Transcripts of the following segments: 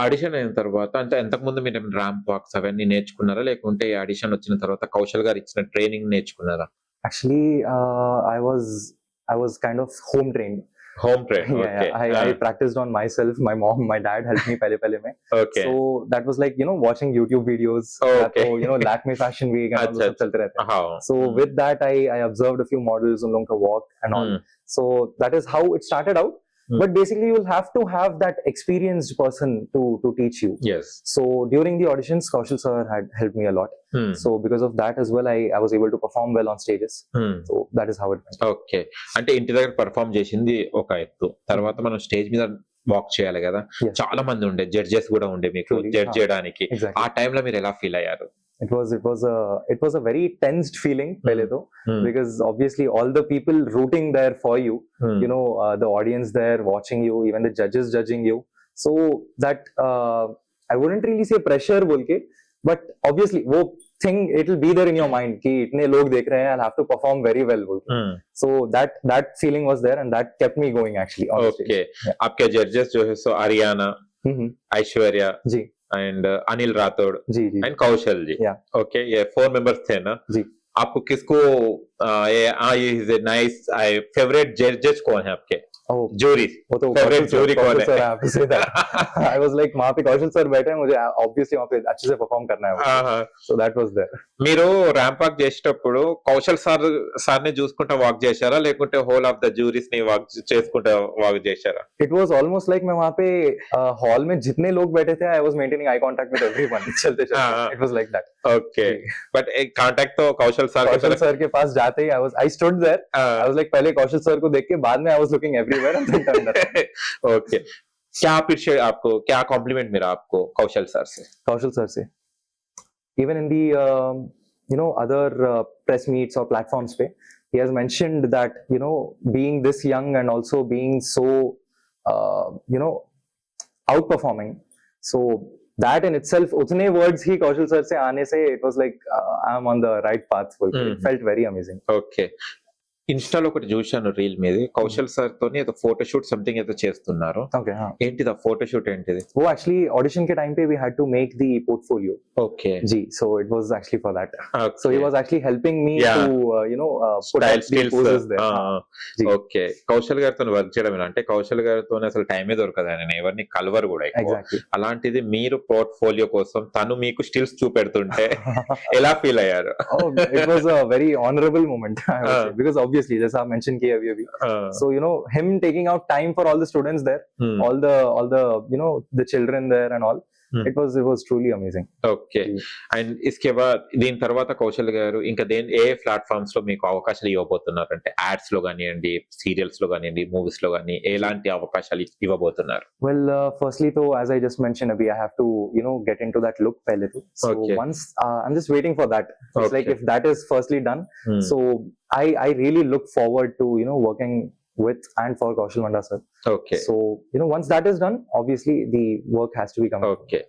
Audition అయిన తర్వాత అంటే అంతకుముందు మీరు ర్యాంప్ వాక్స్ అవన్నీ నేర్చుకున్నారా? లేకుంటే ఈ ఆడిషన్ వచ్చిన తర్వాత కౌశల్ గారు ఇచ్చిన ట్రైనింగ్ నేర్చుకున్నారా? Actually, I was kind of home trained. Home train. Yeah, okay. yeah. I practiced on myself. My mom, my dad helped me pehle mein. Okay. So that was like, watching YouTube videos. Okay. So, Lakme Fashion Week and all अच्छा, those chalte rehte hain. हाँ. So with that, I observed a few models, उन लोगों का walk and all. So that is how it started out. But basically, you'll have to have that experienced person to teach you. Yes. So during the auditions, Kaushal sir had helped me a lot. So because of that as well, I was able to perform well on stages. So that is how it went. Okay. అంటే ఇంటి దగ్గర perform చేసింది ఒక ఎత్తు. తర్వాత మనం stage మీద walk చేయాలి కదా. Yes. చాలా మంది ఉండే జడ్జెస్ కూడా ఉండే మీకు Truly. జడ్జ్ చేయడానికి. Exactly. ఆ టైంలో మీరు ఎలా ఫీల్ అయ్యారు? It was a very tensed feeling pehle to, because obviously all the people rooting there for you, the audience there watching you, even the judges judging you. So that I wouldn't really say pressure bolke, but obviously wo thing, it will be there in your mind ki itne log dekh rahe hain, I'll have to perform very well bolke. So that feeling was there, and that kept me going actually on stage. Okay. आपके जजेस जो है so Aryana, Aishwarya ji and Anil Rathod ji जी and Kaushal ji. Yeah. Okay, ये 4 members थे ना? जी. आपको किसको ये इज ए नाइस फेवरेट जजेस कौन है आपके? Oh, जूरी वो तो फेवरेट जूरी कौन Kaushal है? sir, I have to say that. I was like, वहाँ पे कौशल सर बैठे हैं, मुझे obviously वहाँ पे अच्छे से परफॉर्म करना है. ఆహా. So that was there. మీరు ర్యాంప్ వాక్ చేసేటప్పుడు కౌశల్ సార్ ని చూసుకుంటా వాక్ చేశారా? లేకుంటే హోల్ ఆఫ్ ద జ్యూరీస్ ని వాక్ చేసుకుంటా వాక్ చేశారా? It was almost like मैं वहाँ पे हॉल में जितने लोग बैठे थे, I was maintaining eye contact with everyone. चलते चलते. हाँ. It was like that. Okay. But एक कांटेक्ट तो कौशल सर कौशल सर के पास जाते ही I stood there. I was like, पहले कौशल सर को देख के बाद में I was looking everywhere and then turned around. Okay. क्या अप्रिशिएट आपको, क्या कॉम्प्लीमेंट मिला आपको कौशल सर से? Kaushal sir से. Even in the other press meets or platforms पे, he has mentioned that being this young and also being so outperforming, so that in itself, उतने words ही कौशल sir से आने से, it was like I'm on the right path. It felt very amazing. Okay. ఇన్స్టాలో ఒకటి చూశాను reel మీది, Kaushal sir తోని ఏదో ఫోటోషూట్ సంథింగ్ ఏదో చేస్తున్నారు. Okay, हाँ. ఏంటిది ఆ ఫోటోషూట్ ఏంటిది? वो actually audition के time पे we had to make the portfolio. Okay. जी, so it was actually for that. Okay. So he was actually helping me Yeah. to put style out the skills. poses there. जी. Okay. Kaushal గారితో work చేయడం అంటే కౌశల్ గారితో అసలు టైమే దొరకదు, ఆయన ఎవరిని కలవరు కూడా ఎక్కువ. Exactly. అలాంటిది మీరు పోర్ట్ఫోలియో కోసం తను మీకు స్టిల్స్ చూపెడుతుంటే ఎలా ఫీల్ అయ్యారు? Oh, it was a very honorable moment, I would say, because obviously, just I mentioned ki abhi. So him taking out time for all the students there, all the the children there and all, it was truly amazing. Okay. And ఇస్కే బాద్ దీని తర్వాత కౌశల్ గారు ఇంకా ఏ platforms లో మీకు అవకాశాలు ఇవ్వబోతున్నారు? అంటే యాడ్స్ లో కానివ్వండి, సీరియల్స్ లో కానివ్వండి, మూవీస్ లో కానీ ఎలాంటి అవకాశాలు ఇవ్వబోతున్నారు? Well, firstly, though, as I just mentioned, Abhi, I have to get into that look pehle to. So Okay. once I'm just waiting for that. It's like Okay. if that is firstly done, so I really look forward to working with and for Kaushal Manda sir. Okay. So once that is done, obviously the work has to be coming. Okay.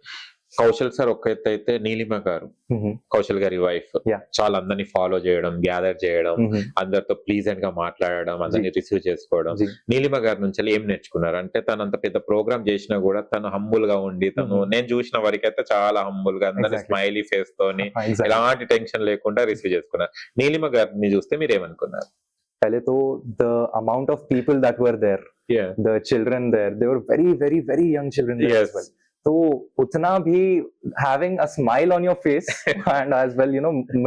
Kaushal sir ఒక్క ఎత్తు అయితే, నీలిమ గారు Mhm. Kaushal గారి wife Yeah. చాలా అందరినీ follow చేయడం, gather చేయడం, Mhm. అందరితో ప్లీజెంట్ గా మాట్లాడడం, అందరినీ రిసీవ్ చేసుకోవడం. जी. నీలిమ గారి నుంచి ఏం నేర్చుకున్నారు? అంటే తను అంత పెద్ద ప్రోగ్రామ్ చేసినా కూడా తను హంబుల్ గా ఉండి, తను నేను చూసిన వరకైతే చాలా హంబుల్ గా అందరినీ Exactly. స్మైలీ ఫేస్ తోని Exactly. ఎలాంటి టెన్షన్ లేకుండా రిసీవ్ చేసుకున్నారు. నీలిమ గారిని చూస్తే మీరు ఏమనుకున్నారు? Pehle to the amount of people that were there, the children there, they were very, very, very young children there Yes. as well. So utna bhi having a smile on your face and as well,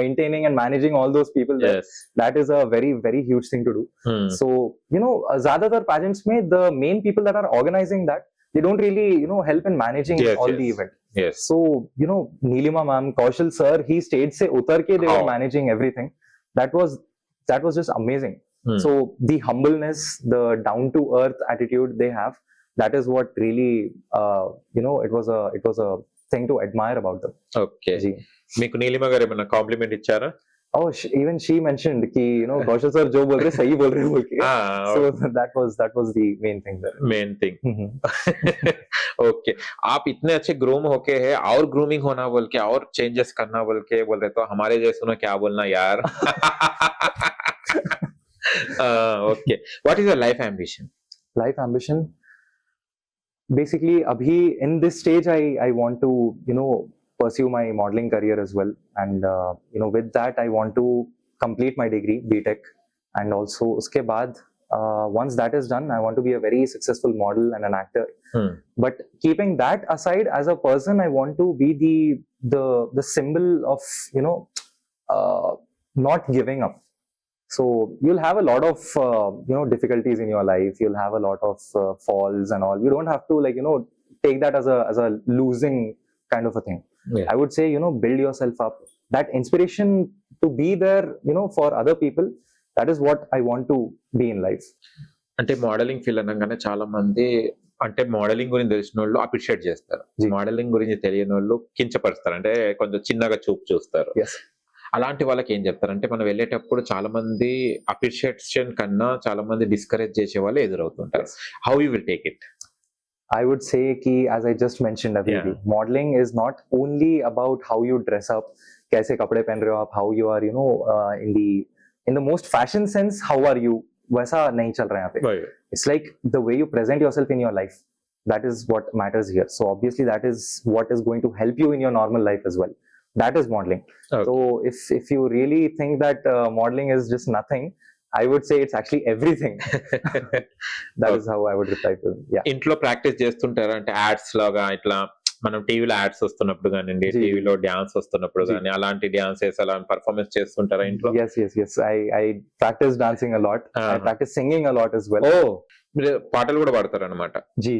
maintaining and managing all those people there, Yes. that is a very, very huge thing to do. So zyadatar pageants mein, the main people that are organizing that, they don't really help in managing Yes, all yes. the event. Yes. So Neelima ma'am, Kaushal sir, he stayed se utar ke they were How? managing everything. That was just amazing. Hmm. So the humbleness, the down to earth attitude they have, that is what really it was a thing to admire about them. Okay. Ji. మీకు నీలిమ గారు ఏమైనా complement ఇచ్చారా? Oh, even she mentioned ki Kaushal sir jo bol rahe sahi bol rahe bol ke. So that was the main thing there. Main thing. Mhm. Okay. आप इतने अच्छे groom होके है और ग्रूमिंग होना बोल के और चेंजेस करना बोल के बोल रहे तो हमारे जैसे ना क्या बोलना यार. Okay. What is your life ambition? Life ambition, basically abhi in this stage I want to pursue my modeling career as well, and with that I want to complete my degree BTech, and also uske baad once that is done I want to be a very successful model and an actor. But keeping that aside, as a person I want to be the symbol of not giving up. So you'll have a lot of difficulties in your life, you'll have a lot of falls and all. You don't have to take that as a losing kind of a thing. Yeah. I would say build yourself up. That inspiration to be there for other people, that is what I want to be in life. అంటే modelling field అనగానే చాలా మంది అంటే modelling గురించి తెలిసిన వాళ్ళు appreciate చేస్తారు, G. Modelling గురించి తెలియని వాళ్ళు కించపరుస్తారు, అంటే కొంచెం చిన్నగా చూపు చూస్తారు. Yes. అలాంటి వాళ్ళకి ఏం చెప్తారు అంటే మనం వెళ్ళేటప్పుడు చాలా మంది అప్రిషియేషన్ కన్నా చాలా మంది డిస్కరేజ్ చేసే వాళ్ళు ఎదురవుతుంటారు. How you will take it? I would say ki, as I just mentioned abhi, Yeah. modeling is not only about how you dress up, kaise kapde pehen rahe ho aap, how you are in the most fashion sense, how are you, वैसा नहीं चल रहा है यहाँ पे. It's like the way you present yourself in your life, that is what matters here. So obviously that is what is going to help you in your normal life as well. That is modeling. Okay. So if you really think that modeling is just nothing, I would say it's actually everything. That is how I would reply to them. Yeah. ఇంట్లో practice చేస్తుంటారా? అంటే ads లాగా ఇట్లా మనం టీవీలో ads వస్తున్నప్పుడు కానివ్వండి, G. టీవీలో డ్యాన్స్ వస్తున్నప్పుడు జీ. కానీ అలాంటి డాన్సెస్ అలాంటి పర్ఫార్మెన్స్ చేస్తుంటారా ఇంట్లో? Yes. I practice dancing a lot. I Uh-huh. practice singing a lot as well. ఓ, మీరు పాటలు కూడా పాడతారు అనమాట. जी.